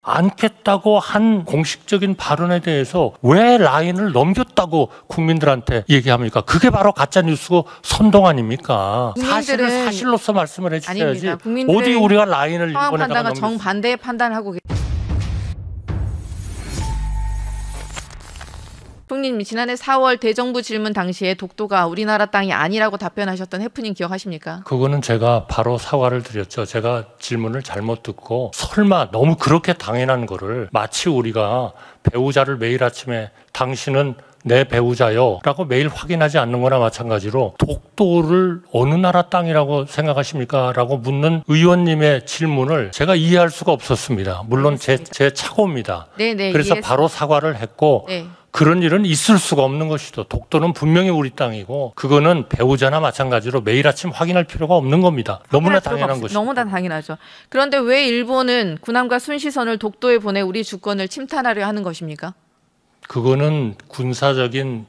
않겠다고 한 공식적인 발언에 대해서 왜 라인을 넘겼다고 국민들한테 얘기합니까? 그게 바로 가짜뉴스고 선동 아닙니까? 사실을 사실로서 말씀을 해주셔야지. 어디 우리가 라인을 일본에다가 판단과 정반대의 판단을 하고 총리님, 지난해 4월 대정부 질문 당시에 독도가 우리나라 땅이 아니라고 답변하셨던 해프닝 기억하십니까? 그거는 제가 바로 사과를 드렸죠. 제가 질문을 잘못 듣고 설마 너무 그렇게 당연한 거를 마치 우리가 배우자를 매일 아침에 당신은 내 배우자요 라고 매일 확인하지 않는 거나 마찬가지로 독도를 어느 나라 땅이라고 생각하십니까? 라고 묻는 의원님의 질문을 제가 이해할 수가 없었습니다. 물론 제 착오입니다. 네네, 그래서 바로 사과를 했고 그런 일은 있을 수가 없는 것이죠. 독도는 분명히 우리 땅이고 그거는 배우자나 마찬가지로 매일 아침 확인할 필요가 없는 겁니다. 너무나 당연한 것이죠. 너무나 당연하죠. 그런데 왜 일본은 군함과 순시선을 독도에 보내 우리 주권을 침탈하려 하는 것입니까? 그거는 군사적인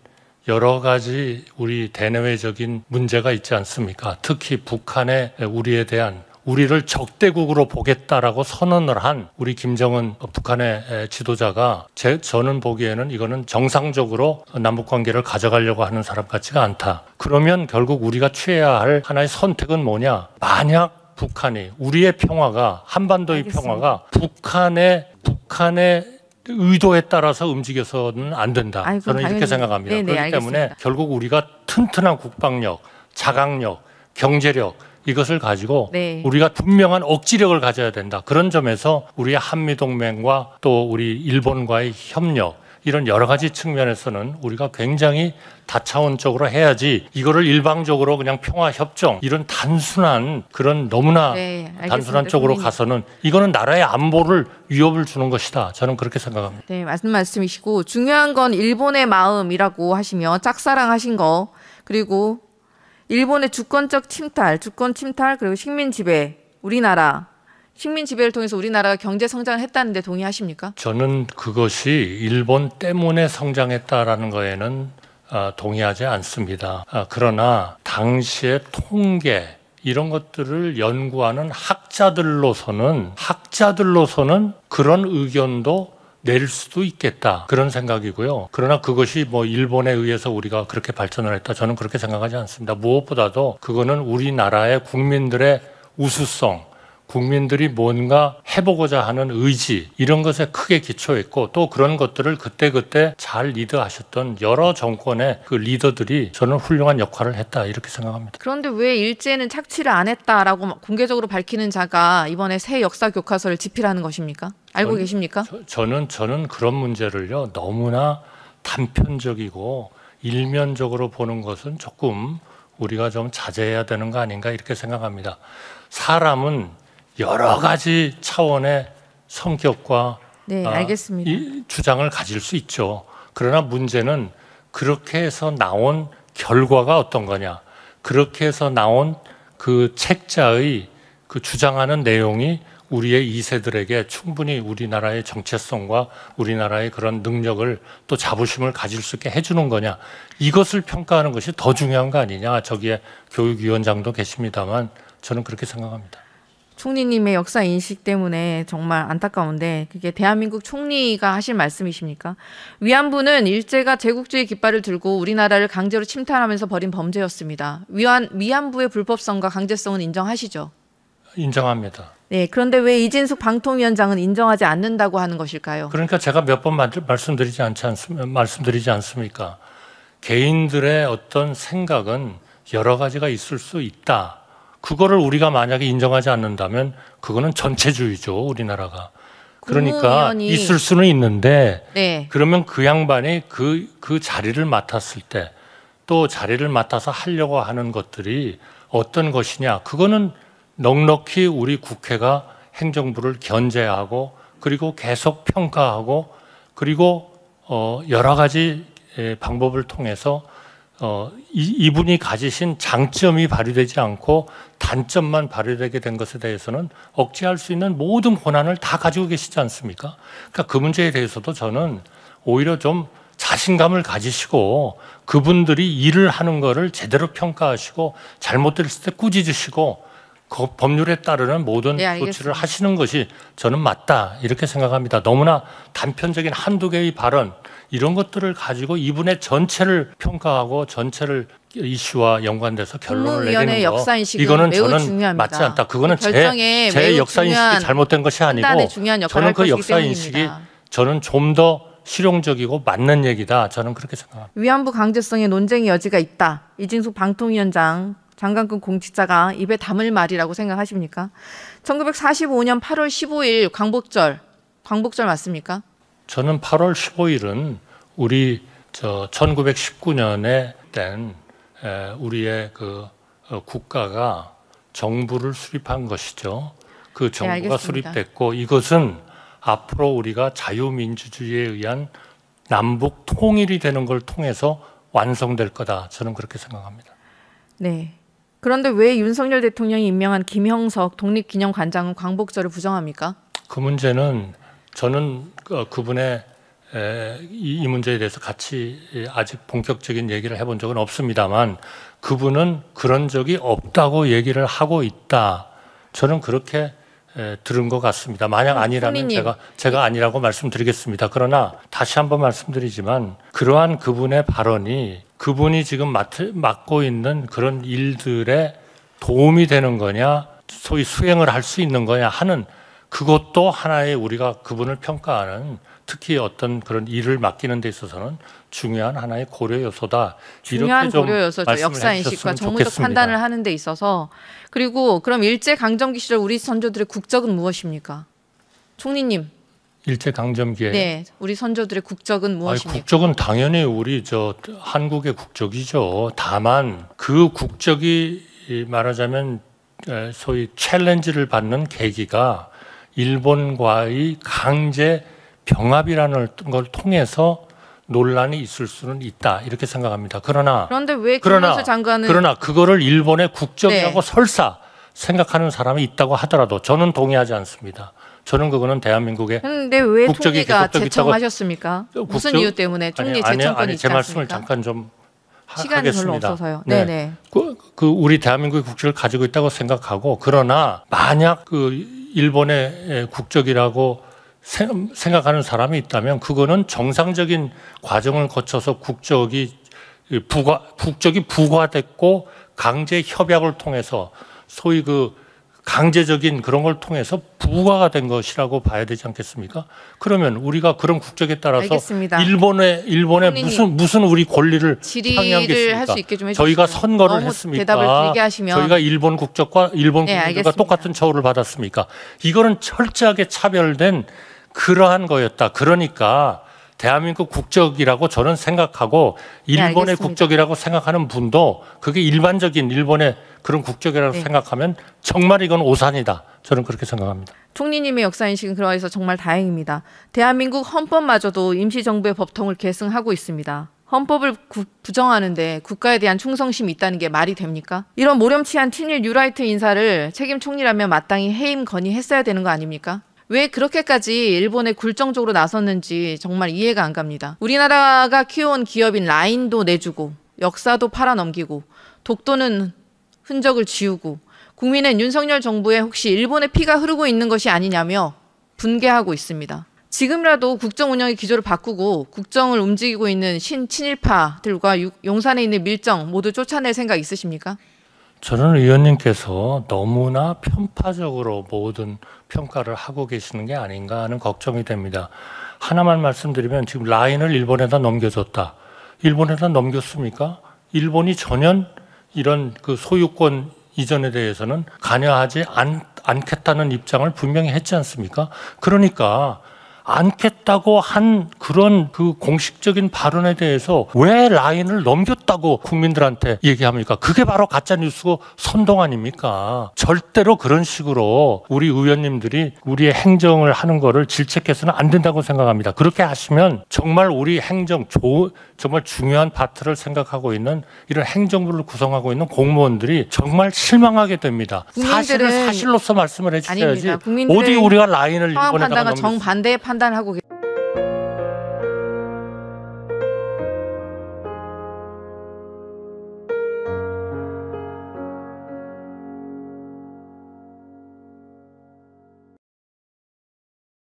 여러 가지 우리 대내외적인 문제가 있지 않습니까? 특히 북한의 우리에 대한 우리를 적대국으로 보겠다라고 선언을 한 우리 김정은 북한의 지도자가 저는 보기에는 이거는 정상적으로 남북관계를 가져가려고 하는 사람 같지가 않다. 그러면 결국 우리가 취해야 할 하나의 선택은 뭐냐? 만약 북한이 우리의 평화가 한반도의 평화가 북한의 의도에 따라서 움직여서는 안 된다. 저는 이렇게 생각합니다. 네네, 그렇기 때문에 알겠습니다. 결국 우리가 튼튼한 국방력, 자강력, 경제력 이것을 가지고 우리가 분명한 억지력을 가져야 된다. 그런 점에서 우리의 한미동맹과 또 우리 일본과의 협력 이런 여러 가지 측면에서는 우리가 굉장히 다차원적으로 해야지 이거를 일방적으로 그냥 평화협정 이런 단순한 그런 너무나 단순한 쪽으로 가서는 이거는 나라의 안보를 위협을 주는 것이다. 저는 그렇게 생각합니다. 네, 맞는 말씀이시고 중요한 건 일본의 마음이라고 하시며 짝사랑하신 거 그리고 일본의 주권적 침탈, 주권 침탈 그리고 식민 지배, 우리나라 식민 지배를 통해서 우리나라가 경제 성장을 했다는데 동의하십니까? 저는 그것이 일본 때문에 성장했다라는 거에는 동의하지 않습니다. 그러나 당시의 통계 이런 것들을 연구하는 학자들로서는 그런 의견도 낼 수도 있겠다 그런 생각이고요. 그러나 그것이 뭐 일본에 의해서 우리가 그렇게 발전을 했다 저는 그렇게 생각하지 않습니다. 무엇보다도 그거는 우리나라의 국민들의 우수성 국민들이 뭔가 해보고자 하는 의지 이런 것에 크게 기초했고 또 그런 것들을 그때그때 잘 리드하셨던 여러 정권의 그 리더들이 저는 훌륭한 역할을 했다 이렇게 생각합니다. 그런데 왜 일제는 착취를 안 했다라고 공개적으로 밝히는 자가 이번에 새 역사 교과서를 집필하는 것입니까? 알고 계십니까? 저는 그런 문제를요 너무나 단편적이고 일면적으로 보는 것은 조금 우리가 좀 자제해야 되는 거 아닌가 이렇게 생각합니다. 사람은 여러 가지 차원의 성격과 알겠습니다. 이 주장을 가질 수 있죠. 그러나 문제는 그렇게 해서 나온 결과가 어떤 거냐. 그렇게 해서 나온 그 책자의 그 주장하는 내용이 우리의 2세들에게 충분히 우리나라의 정체성과 우리나라의 그런 능력을 또 자부심을 가질 수 있게 해주는 거냐. 이것을 평가하는 것이 더 중요한 거 아니냐. 저기에 교육위원장도 계십니다만 저는 그렇게 생각합니다. 총리님의 역사 인식 때문에 정말 안타까운데 그게 대한민국 총리가 하실 말씀이십니까? 위안부는 일제가 제국주의 깃발을 들고 우리나라를 강제로 침탈하면서 벌인 범죄였습니다. 위안부의 불법성과 강제성은 인정하시죠? 인정합니다. 네, 그런데 왜 이진숙 방통위원장은 인정하지 않는다고 하는 것일까요? 그러니까 제가 몇 번 말씀드리지 않습니까? 개인들의 어떤 생각은 여러 가지가 있을 수 있다. 그거를 우리가 만약에 인정하지 않는다면 그거는 전체주의죠, 우리나라가. 그러니까 있을 수는 있는데 그러면 그 양반이 그 자리를 맡았을 때 또 자리를 맡아서 하려고 하는 것들이 어떤 것이냐. 그거는 넉넉히 우리 국회가 행정부를 견제하고 그리고 계속 평가하고 그리고 여러 가지 방법을 통해서 이분이 가지신 장점이 발휘되지 않고 단점만 발휘되게 된 것에 대해서는 억제할 수 있는 모든 권한을 다 가지고 계시지 않습니까? 그러니까 그 문제에 대해서도 저는 오히려 좀 자신감을 가지시고 그분들이 일을 하는 거를 제대로 평가하시고 잘못됐을 때 꾸짖으시고 그 법률에 따르는 모든 네, 조치를 알겠습니다. 하시는 것이 저는 맞다 이렇게 생각합니다. 너무나 단편적인 한두 개의 발언 이런 것들을 가지고 이분의 전체를 평가하고 전체를 이슈와 연관돼서 결론을 국무위원회 내리는 거 역사인식은 이거는 매우 저는 중요합니다. 맞지 않다. 그거는 결정에 제 매우 역사인식이 중요한 잘못된 것이 아니고 판단에 중요한 역할을 저는 할 그 것이기 역사인식이 때문입니다. 저는 좀 더 실용적이고 맞는 얘기다. 저는 그렇게 생각합니다. 위안부 강제성에 논쟁의 여지가 있다. 이진숙 방통위원장 장관급 공직자가 입에 담을 말이라고 생각하십니까? 1945년 8월 15일 광복절 맞습니까? 저는 8월 15일은 우리 1919년에 된 우리의 그 국가가 정부를 수립한 것이죠. 그 정부가 알겠습니다. 수립됐고 이것은 앞으로 우리가 자유민주주의에 의한 남북 통일이 되는 걸 통해서 완성될 거다. 저는 그렇게 생각합니다. 네. 그런데 왜 윤석열 대통령이 임명한 김형석 독립기념관장은 광복절을 부정합니까? 그 문제는 저는 그분의 이 문제에 대해서 같이 아직 본격적인 얘기를 해본 적은 없습니다만 그분은 그런 적이 없다고 얘기를 하고 있다. 저는 그렇게 들은 것 같습니다. 만약 아니라면 손님. 제가 아니라고 말씀드리겠습니다. 그러나 다시 한번 말씀드리지만 그러한 그분의 발언이 그분이 지금 맡고 있는 그런 일들에 도움이 되는 거냐, 소위 수행을 할 수 있는 거냐 하는 그것도 하나의 우리가 그분을 평가하는 특히 어떤 그런 일을 맡기는 데 있어서는 중요한 하나의 고려 요소다. 중요한 이렇게 좀 고려 요소죠. 말씀을 역사인식과 해주셨으면 정무적 좋겠습니다. 판단을 하는 데 있어서. 그리고 그럼 일제강점기 시절 우리 선조들의 국적은 무엇입니까? 총리님. 일제강점기에 네, 우리 선조들의 국적은 무엇입니까? 국적은 당연히 우리 한국의 국적이죠. 다만 그 국적이 말하자면 소위 챌린지를 받는 계기가 일본과의 강제 병합이라는 걸 통해서 논란이 있을 수는 있다 이렇게 생각합니다. 그런데 왜 김문수 장관은 그러나 그거를 일본의 국적이라고 네. 설사 생각하는 사람이 있다고 하더라도 저는 동의하지 않습니다. 저는 그거는 대한민국의 근데 왜 국적이 총리가 계속 제청하셨습니까? 무슨 이유 때문에 총리 제청권이 있지 제 말씀을 않습니까? 잠깐 좀 시간이 하겠습니다. 별로 없어서요. 네. 네네. 그 우리 대한민국의 국적을 가지고 있다고 생각하고 그러나 만약 그 일본의 국적이라고 생각하는 사람이 있다면 그거는 정상적인 과정을 거쳐서 국적이 부과됐고 강제 협약을 통해서 소위 그 강제적인 그런 걸 통해서 부과가 된 것이라고 봐야 되지 않겠습니까? 그러면 우리가 그런 국적에 따라서 알겠습니다. 일본에 무슨 우리 권리를 질의를 상의하겠습니까? 할 수 있게 좀 해주시죠. 저희가 선거를 너무 했습니까? 대답을 길게 하시면 저희가 일본 국적과 일본 네, 국민들과 알겠습니다. 똑같은 처우를 받았습니까? 이거는 철저하게 차별된 그러한 거였다. 그러니까 대한민국 국적이라고 저는 생각하고 일본의 알겠습니다. 국적이라고 생각하는 분도 그게 일반적인 일본의 그런 국적이라고 네. 생각하면 정말 이건 오산이다. 저는 그렇게 생각합니다. 총리님의 역사인식은 그러해서 정말 다행입니다. 대한민국 헌법마저도 임시정부의 법통을 계승하고 있습니다. 헌법을 부정하는데 국가에 대한 충성심이 있다는 게 말이 됩니까? 이런 모렴치한 친일 뉴라이트 인사를 책임 총리라면 마땅히 해임 건의했어야 되는 거 아닙니까? 왜 그렇게까지 일본에 굴정적으로 나섰는지 정말 이해가 안 갑니다. 우리나라가 키워온 기업인 라인도 내주고 역사도 팔아넘기고 독도는 흔적을 지우고 국민은 윤석열 정부에 혹시 일본의 피가 흐르고 있는 것이 아니냐며 분개하고 있습니다. 지금이라도 국정 운영의 기조를 바꾸고 국정을 움직이고 있는 친일파들과 용산에 있는 밀정 모두 쫓아낼 생각 있으십니까? 저는 의원님께서 너무나 편파적으로 모든 평가를 하고 계시는 게 아닌가 하는 걱정이 됩니다. 하나만 말씀드리면 지금 라인을 일본에다 넘겨줬다. 일본에다 넘겼습니까? 일본이 전혀 이런 그 소유권 이전에 대해서는 관여하지 않겠다는 입장을 분명히 했지 않습니까? 그러니까 않겠다고 한 그런 그 공식적인 발언에 대해서 왜 라인을 넘겼다고 국민들한테 얘기합니까? 그게 바로 가짜뉴스고 선동 아닙니까? 절대로 그런 식으로 우리 의원님들이 우리의 행정을 하는 거를 질책해서는 안 된다고 생각합니다. 그렇게 하시면 정말 우리 행정, 정말 중요한 파트를 생각하고 있는 이런 행정부를 구성하고 있는 공무원들이 정말 실망하게 됩니다. 사실을 사실로서 말씀을 해주셔야지 아닙니다. 국민들의 어디 우리가 라인을 상황 일본에다가 판단과 넘겼습니까? 정반대의 판단을 하고